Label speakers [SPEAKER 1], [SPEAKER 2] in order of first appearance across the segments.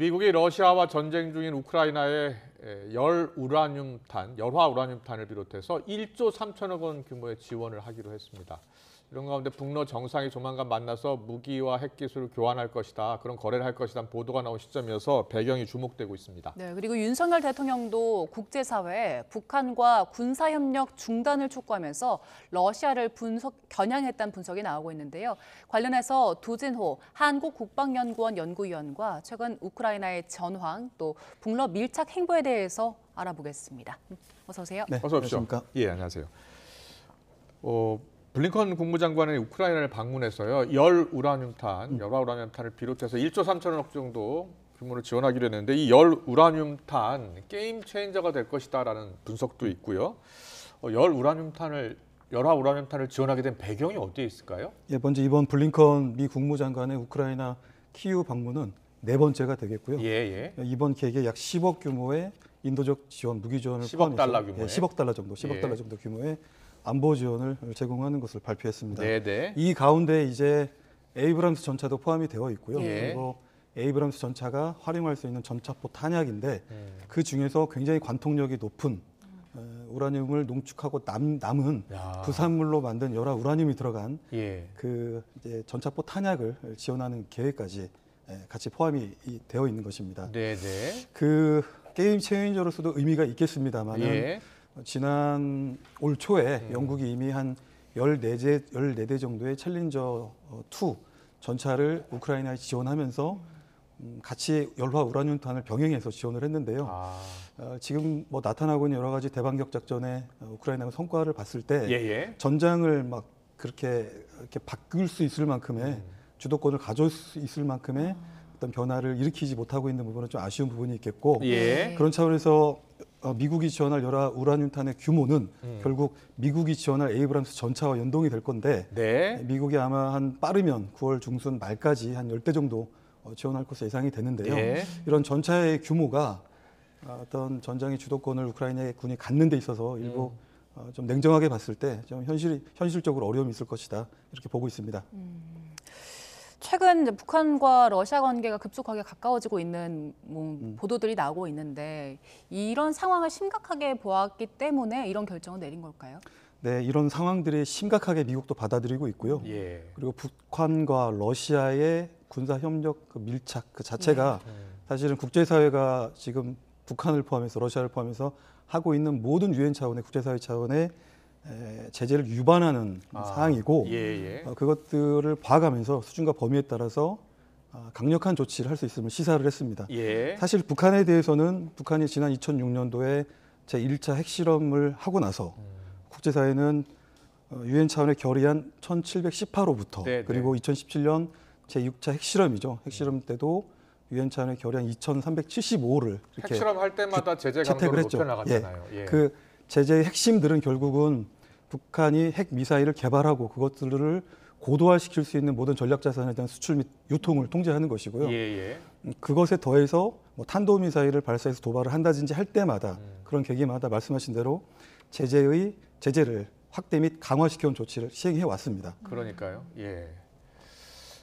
[SPEAKER 1] 미국이 러시아와 전쟁 중인 우크라이나에 열화 우라늄탄을 비롯해서 1조 3천억 원 규모의 지원을 하기로 했습니다. 이런 가운데 북러 정상이 조만간 만나서 무기와 핵기술을 교환할 것이다, 그런 거래를 할 것이다 보도가 나온 시점이어서 배경이 주목되고 있습니다.
[SPEAKER 2] 네, 그리고 윤석열 대통령도 국제사회에 북한과 군사협력 중단을 촉구하면서 러시아를 겨냥했다는 분석이 나오고 있는데요. 관련해서 도진호 한국국방연구원 연구위원과 최근 우크라이나의 전황, 또 북러 밀착 행보에 대해서 알아보겠습니다. 어서 오세요.
[SPEAKER 1] 네, 어서 오십시오.
[SPEAKER 3] 안녕하십니까?
[SPEAKER 1] 예, 안녕하세요. 블링컨 국무장관이 우크라이나를 방문해서요, 열화 우라늄탄을 비롯해서 1조 3천억 정도 규모를 지원하기로 했는데, 이 열우라늄탄 게임 체인저가 될 것이다라는 분석도 있고요. 열화 우라늄탄을 지원하게 된 배경이 어디에 있을까요?
[SPEAKER 3] 예, 먼저 이번 블링컨 미 국무장관의 우크라이나 키이우 방문은 네 번째가 되겠고요.
[SPEAKER 1] 예.
[SPEAKER 3] 이번 계획에 약 10억 규모의 인도적 지원, 무기 지원을
[SPEAKER 1] 10억 달러
[SPEAKER 3] 포함해서
[SPEAKER 1] 규모의?
[SPEAKER 3] 10억 달러 정도,
[SPEAKER 1] 예.
[SPEAKER 3] 달러 정도 규모의 안보 지원을 제공하는 것을 발표했습니다.
[SPEAKER 1] 네네.
[SPEAKER 3] 이 가운데 이제 에이브람스 전차도 포함이 되어 있고요.
[SPEAKER 1] 예.
[SPEAKER 3] 그리고 에이브람스 전차가 활용할 수 있는 전차포 탄약인데 그 중에서 굉장히 관통력이 높은 우라늄을 농축하고 남은
[SPEAKER 1] 야.
[SPEAKER 3] 부산물로 만든 열화 우라늄이 들어간
[SPEAKER 1] 예.
[SPEAKER 3] 그 이제 전차포 탄약을 지원하는 계획까지 같이 포함이 되어 있는 것입니다.
[SPEAKER 1] 네네.
[SPEAKER 3] 그 게임 체인저로서도 의미가 있겠습니다만은
[SPEAKER 1] 예.
[SPEAKER 3] 지난 올 초에 영국이 이미 한 14대 정도의 챌린저 2 전차를 우크라이나에 지원하면서 같이 열화 우라늄탄을 병행해서 지원을 했는데요. 지금 뭐 나타나고 있는 여러 가지 대반격 작전의 우크라이나가 성과를 봤을 때
[SPEAKER 1] 예.
[SPEAKER 3] 전장을 막 그렇게 바꿀 수 있을 만큼의 주도권을 가져올 수 있을 만큼의 어떤 변화를 일으키지 못하고 있는 부분은 좀 아쉬운 부분이 있겠고,
[SPEAKER 1] 예.
[SPEAKER 3] 그런 차원에서 미국이 지원할 열화 우라늄탄의 규모는 결국 미국이 지원할 에이브람스 전차와 연동이 될 건데,
[SPEAKER 1] 네.
[SPEAKER 3] 미국이 아마 한 빠르면 9월 중순 말까지 한 10대 정도 지원할 것으로 예상이 되는데요.
[SPEAKER 1] 예.
[SPEAKER 3] 이런 전차의 규모가 어떤 전장의 주도권을 우크라이나의 군이 갖는 데 있어서 일부 좀 냉정하게 봤을 때 좀 현실적으로 어려움이 있을 것이다, 이렇게 보고 있습니다.
[SPEAKER 2] 최근 이제 북한과 러시아 관계가 급속하게 가까워지고 있는 보도들이 나오고 있는데, 이런 상황을 심각하게 보았기 때문에 이런 결정을 내린 걸까요?
[SPEAKER 3] 네, 이런 상황들이 심각하게 미국도 받아들이고 있고요.
[SPEAKER 1] 예.
[SPEAKER 3] 그리고 북한과 러시아의 군사 협력 밀착 그 자체가 사실은 국제사회가 지금 북한을 포함해서 러시아를 포함해서 하고 있는 모든 유엔 차원의 국제사회 차원의 제재를 위반하는 사항이고,
[SPEAKER 1] 예.
[SPEAKER 3] 그것들을 봐가면서 수준과 범위에 따라서 강력한 조치를 할 수 있음을 시사를 했습니다.
[SPEAKER 1] 예.
[SPEAKER 3] 사실 북한에 대해서는 북한이 지난 2006년도에 제1차 핵실험을 하고 나서 국제사회는 유엔 차원의 결의안 1718호부터
[SPEAKER 1] 네.
[SPEAKER 3] 그리고 2017년 제6차 핵실험이죠. 핵실험 때도 유엔 차원의 결의안 2375호를 이렇게
[SPEAKER 1] 핵실험 할 때마다 제재 강도를 높여나갔잖아요. 예.
[SPEAKER 3] 그 제재의 핵심들은 결국은 북한이 핵 미사일을 개발하고 그것들을 고도화시킬 수 있는 모든 전략 자산에 대한 수출 및 유통을 통제하는 것이고요.
[SPEAKER 1] 예.
[SPEAKER 3] 그것에 더해서 뭐 탄도미사일을 발사해서 도발을 한다든지 할 때마다 그런 계기마다 말씀하신 대로 제재를 확대 및 강화시켜온 조치를 시행해 왔습니다.
[SPEAKER 1] 그러니까요. 예.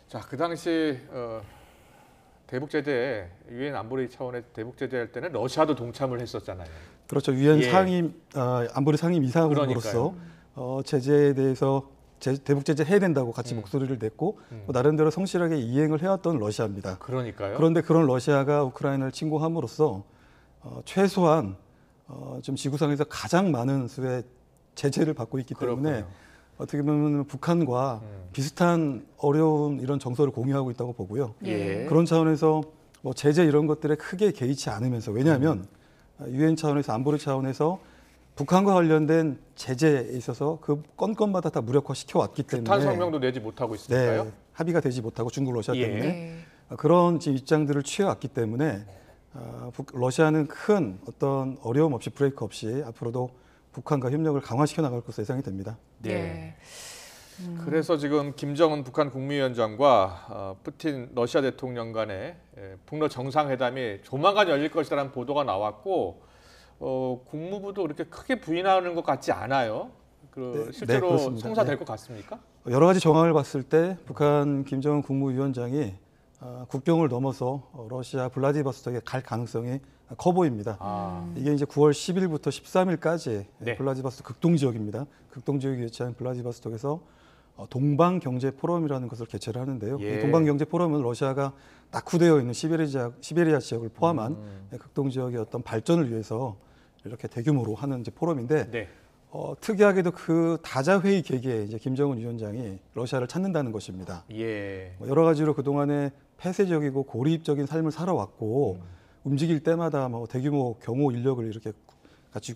[SPEAKER 1] 자, 그 당시 대북 제재, 유엔 안보리 차원의 대북 제재할 때는 러시아도 동참을 했었잖아요.
[SPEAKER 3] 그렇죠. 유엔
[SPEAKER 1] 예.
[SPEAKER 3] 안보리 상임 이사국으로서 제재에 대해서 대북 제재 해야 된다고 같이 목소리를 냈고 나름대로 성실하게 이행을 해왔던 러시아입니다.
[SPEAKER 1] 그러니까요.
[SPEAKER 3] 그런데 그런 러시아가 우크라이나를 침공함으로써 최소한 좀 지구상에서 가장 많은 수의 제재를 받고 있기 때문에
[SPEAKER 1] 그렇군요.
[SPEAKER 3] 어떻게 보면 북한과 비슷한 어려운 이런 정서를 공유하고 있다고 보고요.
[SPEAKER 1] 예.
[SPEAKER 3] 그런 차원에서 뭐 제재 이런 것들에 크게 개의치 않으면서, 왜냐하면 유엔 차원에서 안보리 차원에서 북한과 관련된 제재에 있어서 그 건건마다 다 무력화시켜 왔기 때문에
[SPEAKER 1] 규탄 성명도 내지 못하고 있으니까요.
[SPEAKER 3] 네, 합의가 되지 못하고 중국, 러시아
[SPEAKER 1] 예.
[SPEAKER 3] 때문에 그런 지금 입장들을 취해왔기 때문에 러시아는 큰 어떤 어려움 없이 브레이크 없이 앞으로도 북한과 협력을 강화시켜 나갈 것으로 예상이 됩니다.
[SPEAKER 1] 네. 그래서 지금 김정은 북한 국무위원장과 푸틴 러시아 대통령 간의 북러 정상회담이 조만간 열릴 것이라는 보도가 나왔고, 국무부도 그렇게 크게 부인하는 것 같지 않아요. 실제로
[SPEAKER 3] 그렇습니다.
[SPEAKER 1] 성사될 것 같습니까?
[SPEAKER 3] 여러 가지 정황을 봤을 때 북한 김정은 국무위원장이 국경을 넘어서 러시아 블라디보스톡에 갈 가능성이 커 보입니다.
[SPEAKER 1] 아.
[SPEAKER 3] 이게 이제 9월 10일부터 13일까지
[SPEAKER 1] 네.
[SPEAKER 3] 블라디보스톡 극동 지역입니다. 극동 지역에 위치한 블라디보스톡에서 동방 경제 포럼이라는 것을 개최를 하는데요.
[SPEAKER 1] 예.
[SPEAKER 3] 이 동방 경제 포럼은 러시아가 낙후되어 있는 시베리아 지역을 포함한 극동 지역의 어떤 발전을 위해서 이렇게 대규모로 하는 이제 포럼인데
[SPEAKER 1] 네.
[SPEAKER 3] 특이하게도 그 다자 회의 계기에 이제 김정은 위원장이 러시아를 찾는다는 것입니다.
[SPEAKER 1] 예.
[SPEAKER 3] 여러 가지로 그 동안에 폐쇄적이고 고립적인 삶을 살아왔고 움직일 때마다 뭐 대규모 경호 인력을 이렇게 같이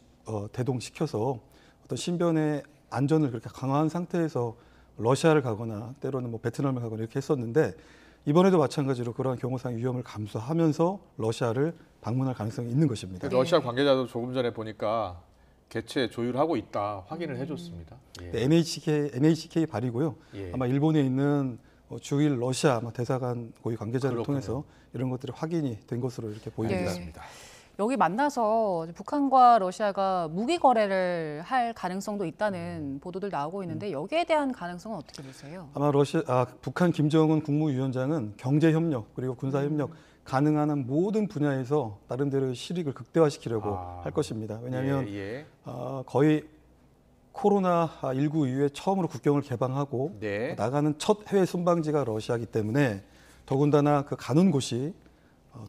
[SPEAKER 3] 대동시켜서 어떤 신변의 안전을 그렇게 강화한 상태에서 러시아를 가거나 때로는 뭐 베트남을 가거나 이렇게 했었는데 이번에도 마찬가지로 그러한 경호상 위험을 감수하면서 러시아를 방문할 가능성이 있는 것입니다.
[SPEAKER 1] 러시아 관계자도 조금 전에 보니까 개최 조율하고 있다 확인을 해줬습니다. 예.
[SPEAKER 3] 네, NHK 발이고요.
[SPEAKER 1] 예.
[SPEAKER 3] 아마 일본에 있는 주일 러시아 아마 대사관 고위 관계자를
[SPEAKER 1] 그렇군요.
[SPEAKER 3] 통해서 이런 것들이 확인이 된 것으로 이렇게 보입니다.
[SPEAKER 2] 네. 여기 만나서 북한과 러시아가 무기 거래를 할 가능성도 있다는 보도들 나오고 있는데 여기에 대한 가능성은 어떻게 보세요?
[SPEAKER 3] 아마 북한 김정은 국무위원장은 경제 협력 그리고 군사 협력 가능한 한 모든 분야에서 나름대로의 실익을 극대화시키려고 할 것입니다. 왜냐하면
[SPEAKER 1] 예.
[SPEAKER 3] 거의 코로나19 이후에 처음으로 국경을 개방하고
[SPEAKER 1] 네.
[SPEAKER 3] 나가는 첫 해외 순방지가 러시아이기 때문에 더군다나 그 가는 곳이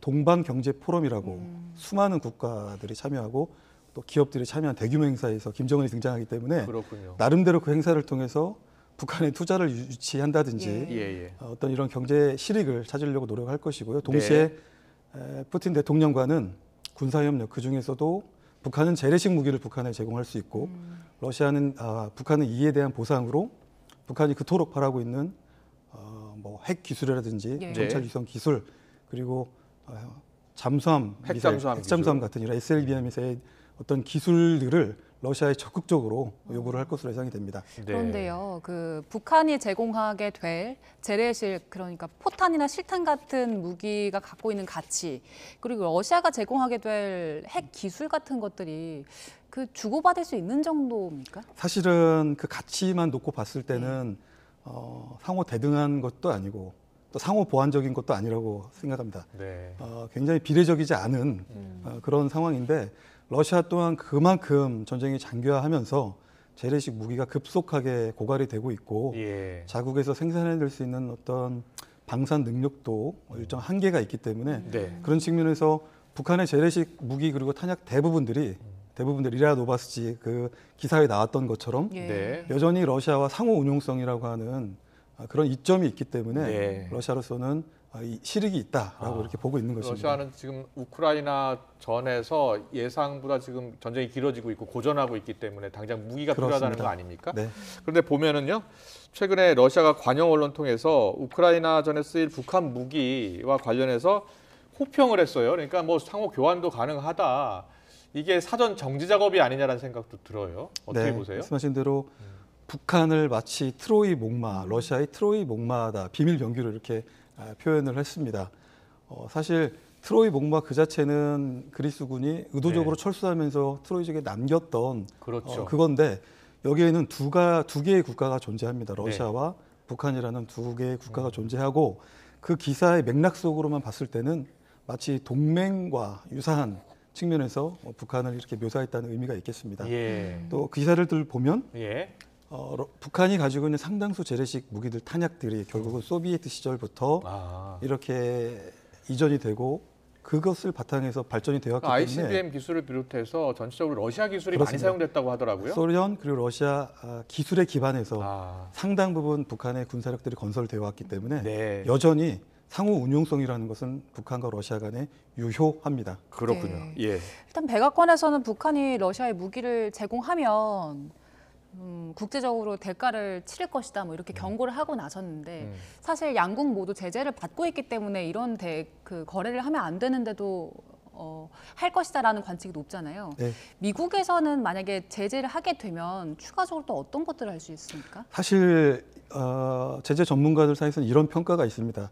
[SPEAKER 3] 동방경제포럼이라고 수많은 국가들이 참여하고 또 기업들이 참여한 대규모 행사에서 김정은이 등장하기 때문에
[SPEAKER 1] 그렇군요.
[SPEAKER 3] 나름대로 그 행사를 통해서 북한의 투자를 유치한다든지
[SPEAKER 1] 예.
[SPEAKER 3] 어떤 이런 경제 실익을 찾으려고 노력할 것이고요. 동시에 푸틴 대통령과는 군사협력 그중에서도 북한은 재래식 무기를 북한에 제공할 수 있고 북한은 이에 대한 보상으로 북한이 그토록 바라고 있는 뭐 핵 기술이라든지
[SPEAKER 2] 예.
[SPEAKER 3] 정찰 위성 기술 그리고 잠수함
[SPEAKER 1] 핵잠수함
[SPEAKER 3] 핵잠수함 같은 이런 SLBM의 어떤 기술들을 러시아에 적극적으로 요구를 할 것으로 예상이 됩니다.
[SPEAKER 1] 네.
[SPEAKER 2] 그런데요, 그 북한이 제공하게 될 재래식 그러니까 포탄이나 실탄 같은 무기가 갖고 있는 가치 그리고 러시아가 제공하게 될 핵 기술 같은 것들이 그 주고받을 수 있는 정도입니까?
[SPEAKER 3] 사실은 그 가치만 놓고 봤을 때는 상호 대등한 것도 아니고 또 상호 보완적인 것도 아니라고 생각합니다.
[SPEAKER 1] 네.
[SPEAKER 3] 굉장히 비례적이지 않은 그런 상황인데 러시아 또한 그만큼 전쟁이 장기화하면서 재래식 무기가 급속하게 고갈이 되고 있고
[SPEAKER 1] 예.
[SPEAKER 3] 자국에서 생산해낼 수 있는 어떤 방산 능력도 일정 한계가 있기 때문에
[SPEAKER 1] 네.
[SPEAKER 3] 그런 측면에서 북한의 재래식 무기 그리고 탄약 대부분들이 리라 노바스지 그 기사에 나왔던 것처럼
[SPEAKER 2] 예.
[SPEAKER 1] 네.
[SPEAKER 3] 여전히 러시아와 상호 운용성이라고 하는 그런 이점이 있기 때문에
[SPEAKER 1] 네.
[SPEAKER 3] 러시아로서는 이 실익이 있다라고 이렇게 보고 있는 것입니다.
[SPEAKER 1] 러시아는 지금 우크라이나 전에서 예상보다 지금 전쟁이 길어지고 있고 고전하고 있기 때문에 당장 무기가 필요하다는
[SPEAKER 3] 그렇습니다.
[SPEAKER 1] 거 아닙니까?
[SPEAKER 3] 네.
[SPEAKER 1] 그런데 보면은요, 최근에 러시아가 관영 언론 통해서 우크라이나 전에 쓰일 북한 무기와 관련해서 호평을 했어요. 그러니까 뭐 상호 교환도 가능하다. 이게 사전 정지 작업이 아니냐라는 생각도 들어요. 어떻게
[SPEAKER 3] 네,
[SPEAKER 1] 보세요?
[SPEAKER 3] 말씀하신 대로 북한을 마치 트로이 목마, 러시아의 트로이 목마다 비밀 병기로 이렇게 표현을 했습니다. 사실 트로이 목마 그 자체는 그리스군이 의도적으로 철수하면서 트로이 지역에 남겼던
[SPEAKER 1] 그렇죠.
[SPEAKER 3] 그건데 여기에는 두 개의 국가가 존재합니다. 러시아와 북한이라는 두 개의 국가가 존재하고 그 기사의 맥락 속으로만 봤을 때는 마치 동맹과 유사한 측면에서 북한을 이렇게 묘사했다는 의미가 있겠습니다.
[SPEAKER 1] 예.
[SPEAKER 3] 또 기사를 보면
[SPEAKER 1] 예.
[SPEAKER 3] 북한이 가지고 있는 상당수 재래식 무기들 탄약들이 결국은 소비에트 시절부터 이렇게 이전이 되고 그것을 바탕해서 발전이 되었기 때문에
[SPEAKER 1] ICBM 기술을 비롯해서 전체적으로 러시아 기술이
[SPEAKER 3] 그렇습니다.
[SPEAKER 1] 많이 사용됐다고 하더라고요.
[SPEAKER 3] 소련 그리고 러시아 기술에 기반해서 상당 부분 북한의 군사력들이 건설되어 왔기 때문에
[SPEAKER 1] 네.
[SPEAKER 3] 여전히 상호 운용성이라는 것은 북한과 러시아 간에 유효합니다.
[SPEAKER 1] 그렇군요. 예.
[SPEAKER 2] 일단 백악관에서는 북한이 러시아에 무기를 제공하면 국제적으로 대가를 치를 것이다 뭐 이렇게 경고를 하고 나섰는데 사실 양국 모두 제재를 받고 있기 때문에 이런 그 거래를 하면 안 되는데도 할 것이다라는 관측이 높잖아요.
[SPEAKER 3] 네.
[SPEAKER 2] 미국에서는 만약에 제재를 하게 되면 추가적으로 또 어떤 것들을 할 수 있습니까?
[SPEAKER 3] 사실 제재 전문가들 사이에서는 이런 평가가 있습니다.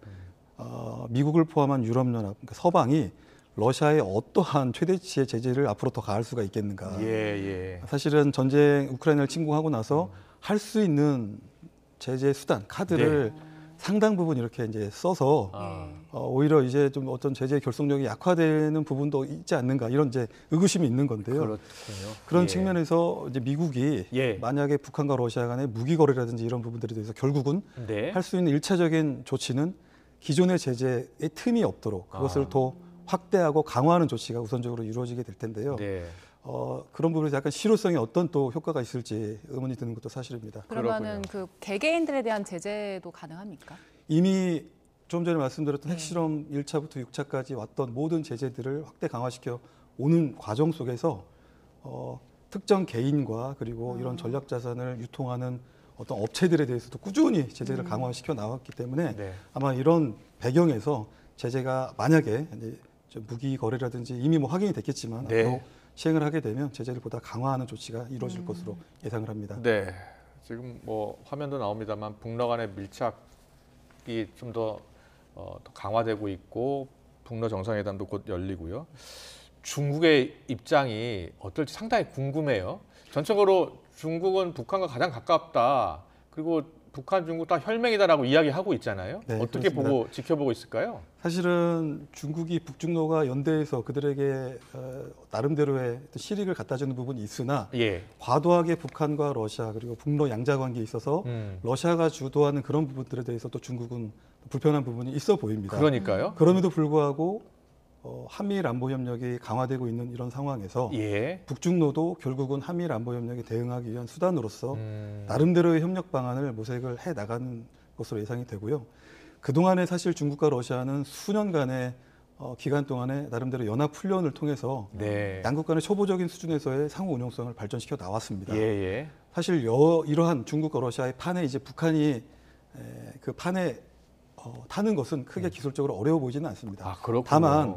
[SPEAKER 3] 미국을 포함한 유럽연합, 그러니까 서방이 러시아의 어떠한 최대치의 제재를 앞으로 더 가할 수가 있겠는가. 사실은 우크라이나를 침공하고 나서 할 수 있는 제재 수단, 카드를 상당 부분 이렇게 이제 써서
[SPEAKER 1] 아.
[SPEAKER 3] 오히려 이제 좀 어떤 제재 결속력이 약화되는 부분도 있지 않는가 이런 이제 의구심이 있는 건데요.
[SPEAKER 1] 그렇군요.
[SPEAKER 3] 그런
[SPEAKER 1] 예.
[SPEAKER 3] 측면에서 이제 미국이
[SPEAKER 1] 예.
[SPEAKER 3] 만약에 북한과 러시아 간의 무기 거래라든지 이런 부분들에 대해서 결국은
[SPEAKER 1] 네.
[SPEAKER 3] 할 수 있는 일차적인 조치는 기존의 제재의 틈이 없도록 그것을 더 확대하고 강화하는 조치가 우선적으로 이루어지게 될 텐데요.
[SPEAKER 1] 네.
[SPEAKER 3] 그런 부분에서 약간 실효성이 어떤 또 효과가 있을지 의문이 드는 것도 사실입니다.
[SPEAKER 2] 그러면은 그 개개인들에 대한 제재도 가능합니까?
[SPEAKER 3] 이미 좀 전에 말씀드렸던 핵실험 1차부터 6차까지 왔던 모든 제재들을 확대 강화시켜 오는 과정 속에서 특정 개인과 그리고 이런 전략 자산을 유통하는 어떤 업체들에 대해서도 꾸준히 제재를 강화시켜 나왔기 때문에
[SPEAKER 1] 네.
[SPEAKER 3] 아마 이런 배경에서 제재가 만약에 이제 좀 무기 거래라든지 이미 뭐 확인이 됐겠지만
[SPEAKER 1] 네.
[SPEAKER 3] 앞으로 시행을 하게 되면 제재를 보다 강화하는 조치가 이루어질 것으로 예상을 합니다.
[SPEAKER 1] 네. 지금 뭐 화면도 나옵니다만 북러 간의 밀착이 좀 더 강화되고 있고 북러 정상회담도 곧 열리고요. 중국의 입장이 어떨지 상당히 궁금해요. 전적으로 중국은 북한과 가장 가깝다. 그리고 북한, 중국 다 혈맹이다라고 이야기하고 있잖아요.
[SPEAKER 3] 네,
[SPEAKER 1] 어떻게
[SPEAKER 3] 그렇습니다.
[SPEAKER 1] 보고 지켜보고 있을까요?
[SPEAKER 3] 사실은 중국이 북중로가 연대해서 그들에게 나름대로의 실익을 갖다주는 부분이 있으나
[SPEAKER 1] 예.
[SPEAKER 3] 과도하게 북한과 러시아 그리고 북러 양자 관계에 있어서 러시아가 주도하는 그런 부분들에 대해서 또 중국은 불편한 부분이 있어 보입니다.
[SPEAKER 1] 그러니까요.
[SPEAKER 3] 그럼에도 불구하고 한미일 안보 협력이 강화되고 있는 이런 상황에서
[SPEAKER 1] 예.
[SPEAKER 3] 북중로도 결국은 한미일 안보 협력에 대응하기 위한 수단으로서
[SPEAKER 1] 음.
[SPEAKER 3] 나름대로의 협력 방안을 모색을 해 나가는 것으로 예상이 되고요. 그동안에 사실 중국과 러시아는 수년간의 기간 동안에 나름대로 연합 훈련을 통해서
[SPEAKER 1] 네.
[SPEAKER 3] 양국 간의 초보적인 수준에서의 상호 운용성을 발전시켜 나왔습니다.
[SPEAKER 1] 예.
[SPEAKER 3] 사실 이러한 중국과 러시아의 판에 이제 북한이 그 판에 타는 것은 크게 기술적으로 어려워 보이지는 않습니다.
[SPEAKER 1] 아, 그렇군요.
[SPEAKER 3] 다만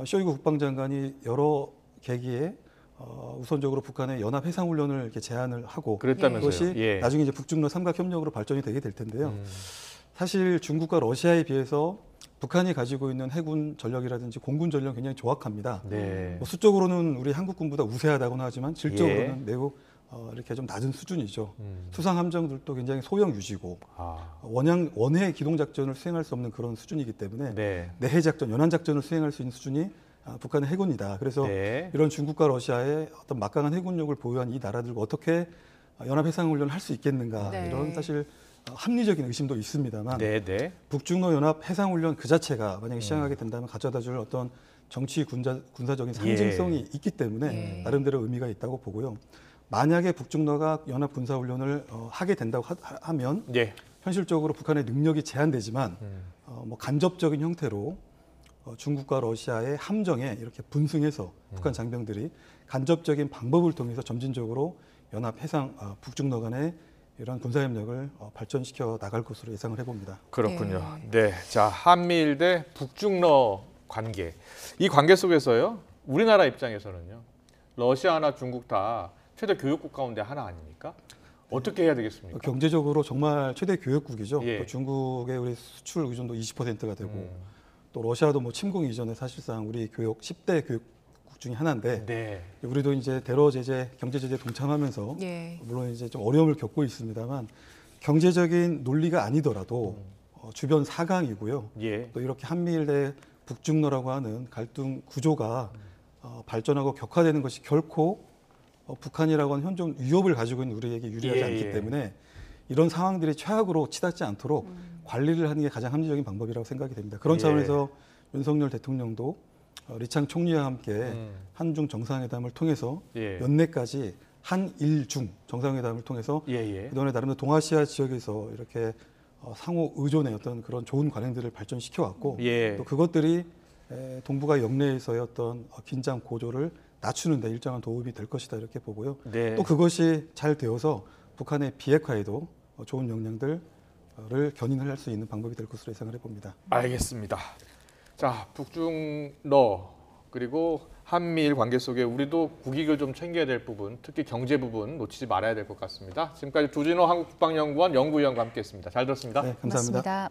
[SPEAKER 3] 쇼이구 국방장관이 여러 계기에 우선적으로 북한의 연합 해상 훈련을 이렇게 제안을 하고
[SPEAKER 1] 그랬다면서요.
[SPEAKER 3] 그것이
[SPEAKER 1] 예.
[SPEAKER 3] 나중에 이제 북중로 삼각 협력으로 발전이 되게 될 텐데요. 사실 중국과 러시아에 비해서 북한이 가지고 있는 해군 전력이라든지 공군 전력 굉장히 조악합니다.
[SPEAKER 1] 네.
[SPEAKER 3] 뭐 수적으로는 우리 한국군보다 우세하다고는 하지만 질적으로는
[SPEAKER 1] 예.
[SPEAKER 3] 매우 이렇게 좀 낮은 수준이죠. 수상 함정들도 굉장히 소형 유지고
[SPEAKER 1] 아.
[SPEAKER 3] 원해 기동 작전을 수행할 수 없는 그런 수준이기 때문에
[SPEAKER 1] 네.
[SPEAKER 3] 내해 작전, 연안 작전을 수행할 수 있는 수준이 북한의 해군이다. 그래서
[SPEAKER 1] 네.
[SPEAKER 3] 이런 중국과 러시아의 어떤 막강한 해군력을 보유한 이 나라들과 어떻게 연합 해상 훈련을 할 수 있겠는가
[SPEAKER 2] 네.
[SPEAKER 3] 이런 사실 합리적인 의심도 있습니다만
[SPEAKER 1] 네.
[SPEAKER 3] 북중러 연합 해상 훈련 그 자체가 만약에 시행하게 된다면 가져다줄 어떤 정치 군사적인 상징성이 있기 때문에 나름대로 의미가 있다고 보고요. 만약에 북중러가 연합 군사 훈련을 하게 된다고 하면
[SPEAKER 1] 예.
[SPEAKER 3] 현실적으로 북한의 능력이 제한되지만 뭐 간접적인 형태로 중국과 러시아의 함정에 이렇게 분승해서 북한 장병들이 간접적인 방법을 통해서 점진적으로 연합 해상 북중러 간의 이런 군사협력을 발전시켜 나갈 것으로 예상을 해봅니다.
[SPEAKER 1] 그렇군요. 네. 자, 한미일 대 북중러 관계. 이 관계 속에서요. 우리나라 입장에서는요. 러시아나 중국 다 최대 교역국 가운데 하나 아닙니까? 어떻게 해야 되겠습니까?
[SPEAKER 3] 경제적으로 정말 최대 교역국이죠.
[SPEAKER 1] 예.
[SPEAKER 3] 또 중국의 우리 수출 의존도 20%가 되고 또 러시아도 뭐 침공 이전에 사실상 우리 10대 교역국 중에 하나인데
[SPEAKER 1] 네.
[SPEAKER 3] 우리도 이제 대러 제재, 경제 제재 동참하면서 물론 이제 좀 어려움을 겪고 있습니다만 경제적인 논리가 아니더라도 주변 4강이고요.
[SPEAKER 1] 예.
[SPEAKER 3] 또 이렇게 한미일 대 북중러라고 하는 갈등 구조가 발전하고 격화되는 것이 결코 북한이라고 하는 현존 위협을 가지고 있는 우리에게 유리하지 않기 때문에 이런 상황들이 최악으로 치닫지 않도록 관리를 하는 게 가장 합리적인 방법이라고 생각이 됩니다. 그런 차원에서 윤석열 대통령도 리창 총리와 함께 한중 정상회담을 통해서 연내까지 한일중 정상회담을 통해서 그동안에 나름대로 동아시아 지역에서 이렇게 상호 의존의 어떤 그런 좋은 관행들을 발전시켜 왔고 또 그것들이 동북아 영내에서의 어떤 긴장 고조를 낮추는 데 일정한 도움이 될 것이다 이렇게 보고요. 또 그것이 잘 되어서 북한의 비핵화에도 좋은 영향들을 견인을 할 수 있는 방법이 될 것으로 예상을 해봅니다.
[SPEAKER 1] 알겠습니다. 자, 북중러 그리고 한미일 관계 속에 우리도 국익을 좀 챙겨야 될 부분, 특히 경제 부분 놓치지 말아야 될 것 같습니다. 지금까지 조진호 한국국방연구원 연구위원과 함께했습니다. 잘 들었습니다.
[SPEAKER 3] 네, 감사합니다.
[SPEAKER 2] 고맙습니다.